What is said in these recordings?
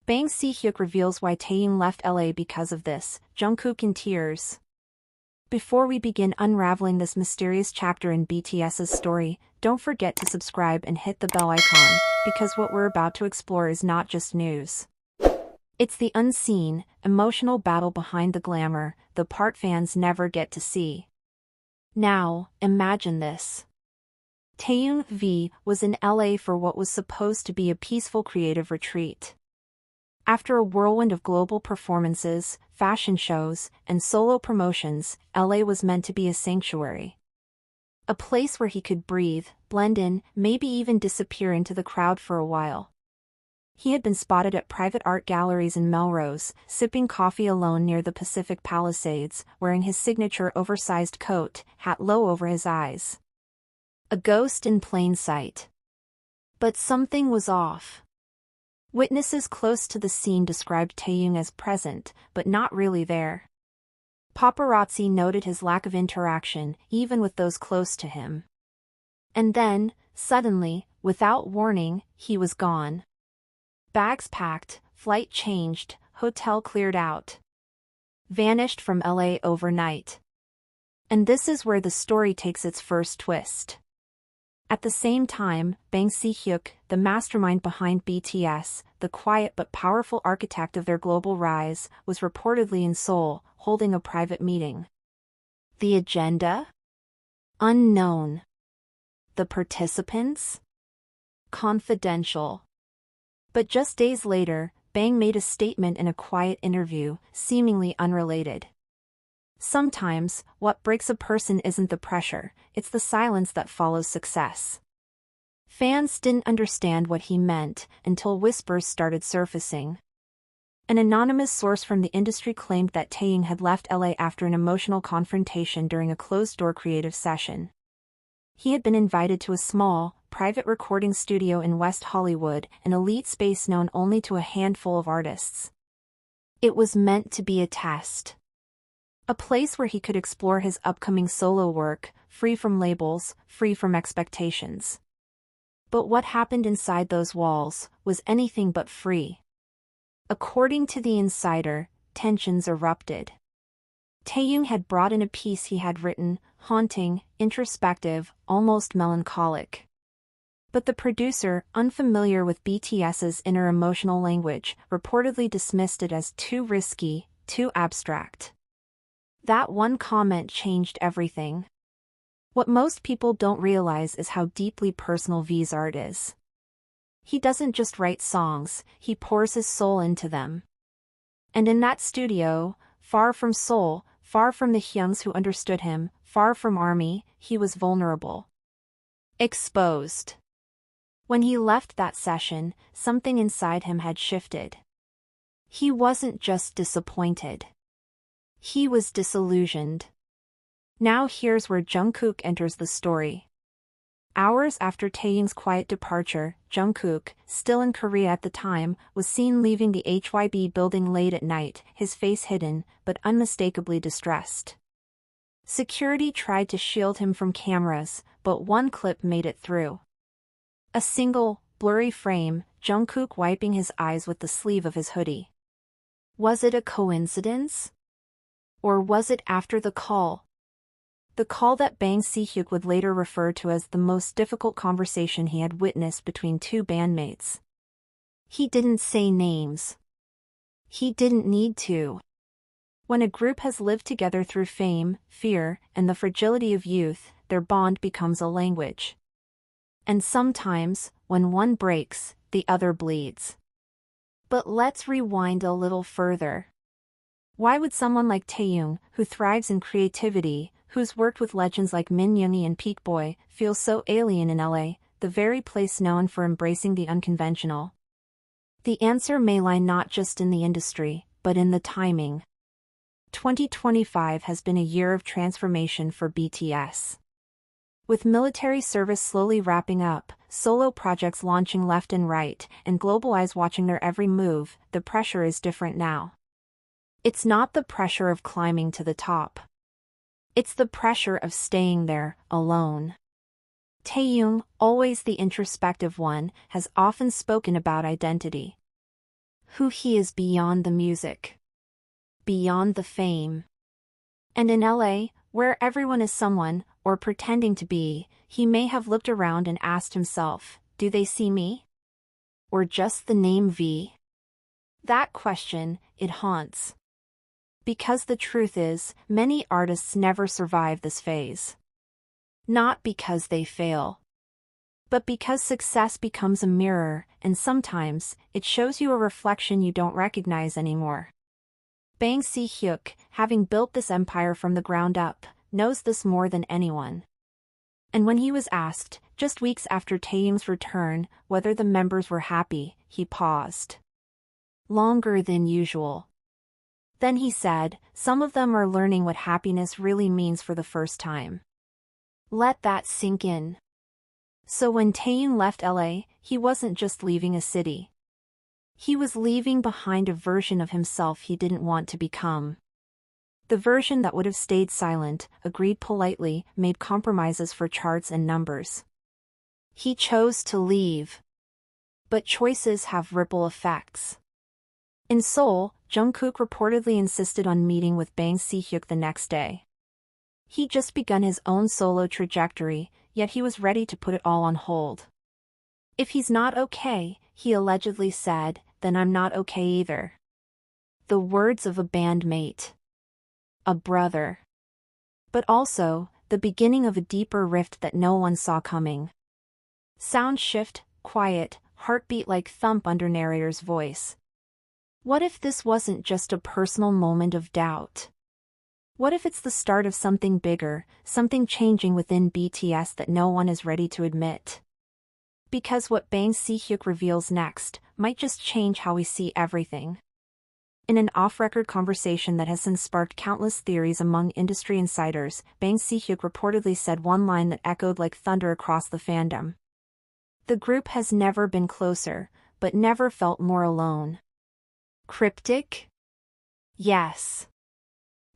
Bang Si-hyuk reveals why Taehyung left LA because of this, Jungkook in tears. Before we begin unraveling this mysterious chapter in BTS's story, don't forget to subscribe and hit the bell icon, because what we're about to explore is not just news. It's the unseen, emotional battle behind the glamour, the part fans never get to see. Now, imagine this. Taehyung V was in LA for what was supposed to be a peaceful creative retreat. After a whirlwind of global performances, fashion shows, and solo promotions, LA was meant to be a sanctuary. A place where he could breathe, blend in, maybe even disappear into the crowd for a while. He had been spotted at private art galleries in Melrose, sipping coffee alone near the Pacific Palisades, wearing his signature oversized coat, hat low over his eyes. A ghost in plain sight. But something was off. Witnesses close to the scene described Taehyung as present, but not really there. Paparazzi noted his lack of interaction, even with those close to him. And then, suddenly, without warning, he was gone. Bags packed, flight changed, hotel cleared out. Vanished from LA overnight. And this is where the story takes its first twist. At the same time, Bang Si-hyuk, the mastermind behind BTS, the quiet but powerful architect of their global rise, was reportedly in Seoul, holding a private meeting. The agenda? Unknown. The participants? Confidential. But just days later, Bang made a statement in a quiet interview, seemingly unrelated. Sometimes, what breaks a person isn't the pressure, it's the silence that follows success. Fans didn't understand what he meant until whispers started surfacing. An anonymous source from the industry claimed that Taehyung had left LA after an emotional confrontation during a closed-door creative session. He had been invited to a small, private recording studio in West Hollywood, an elite space known only to a handful of artists. It was meant to be a test. A place where he could explore his upcoming solo work, free from labels, free from expectations. But what happened inside those walls was anything but free. According to The Insider, tensions erupted. Taehyung had brought in a piece he had written, haunting, introspective, almost melancholic. But the producer, unfamiliar with BTS's inner emotional language, reportedly dismissed it as too risky, too abstract. That one comment changed everything. What most people don't realize is how deeply personal V's art is. He doesn't just write songs, he pours his soul into them. And in that studio, far from Seoul, far from the Hyungs who understood him, far from ARMY, he was vulnerable. Exposed. When he left that session, something inside him had shifted. He wasn't just disappointed. He was disillusioned. Now here's where Jungkook enters the story. Hours after Taehyung's quiet departure, Jungkook, still in Korea at the time, was seen leaving the hybe building late at night, his face hidden, but unmistakably distressed. Security tried to shield him from cameras, but one clip made it through. A single, blurry frame, Jungkook wiping his eyes with the sleeve of his hoodie. Was it a coincidence? Or was it after the call? The call that Bang Si-hyuk would later refer to as the most difficult conversation he had witnessed between two bandmates. He didn't say names. He didn't need to. When a group has lived together through fame, fear, and the fragility of youth, their bond becomes a language. And sometimes, when one breaks, the other bleeds. But let's rewind a little further. Why would someone like Taehyung, who thrives in creativity, who's worked with legends like Min Yoongi and Peak Boy, feel so alien in LA, the very place known for embracing the unconventional? The answer may lie not just in the industry, but in the timing. 2025 has been a year of transformation for BTS. With military service slowly wrapping up, solo projects launching left and right, and global eyes watching their every move, the pressure is different now. It's not the pressure of climbing to the top. It's the pressure of staying there, alone. Taehyung, always the introspective one, has often spoken about identity. who he is beyond the music, beyond the fame. And in LA, where everyone is someone, or pretending to be, he may have looked around and asked himself, do they see me? Or just the name V? That question, it haunts. Because the truth is, many artists never survive this phase. Not because they fail, but because success becomes a mirror, and sometimes, it shows you a reflection you don't recognize anymore. Bang Si-hyuk, having built this empire from the ground up, knows this more than anyone. And when he was asked, just weeks after Taehyung's return, whether the members were happy, he paused. Longer than usual. Then he said, some of them are learning what happiness really means for the first time. Let that sink in. So when Taehyung left LA, he wasn't just leaving a city. He was leaving behind a version of himself he didn't want to become. The version that would have stayed silent, agreed politely, made compromises for charts and numbers. He chose to leave. But choices have ripple effects. In Seoul, Jungkook reportedly insisted on meeting with Bang Si-hyuk the next day. He'd just begun his own solo trajectory, yet he was ready to put it all on hold. If he's not okay, he allegedly said, then I'm not okay either. The words of a bandmate. A brother. But also, the beginning of a deeper rift that no one saw coming. Sound shift, quiet, heartbeat like thump under narrator's voice. What if this wasn't just a personal moment of doubt? What if it's the start of something bigger, something changing within BTS that no one is ready to admit? Because what Bang Si-hyuk reveals next might just change how we see everything. In an off-record conversation that has since sparked countless theories among industry insiders, Bang Si-hyuk reportedly said one line that echoed like thunder across the fandom. The group has never been closer, but never felt more alone. Cryptic? Yes.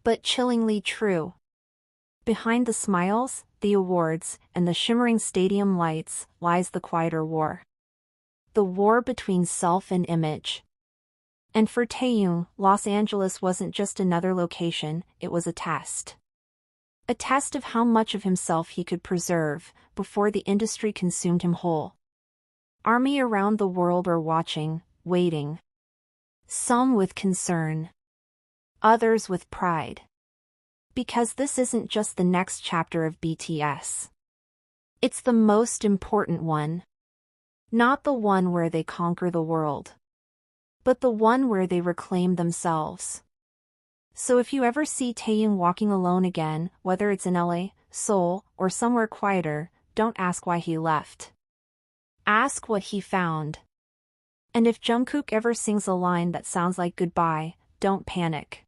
But chillingly true. Behind the smiles, the awards, and the shimmering stadium lights, lies the quieter war. The war between self and image. And for Taehyung, Los Angeles wasn't just another location, it was a test. A test of how much of himself he could preserve, before the industry consumed him whole. Army around the world are watching, waiting. Some with concern. Others with pride. Because this isn't just the next chapter of BTS. It's the most important one. Not the one where they conquer the world. But the one where they reclaim themselves. So if you ever see Taehyung walking alone again, whether it's in LA, Seoul, or somewhere quieter, don't ask why he left. Ask what he found. And if Jungkook ever sings a line that sounds like goodbye, don't panic.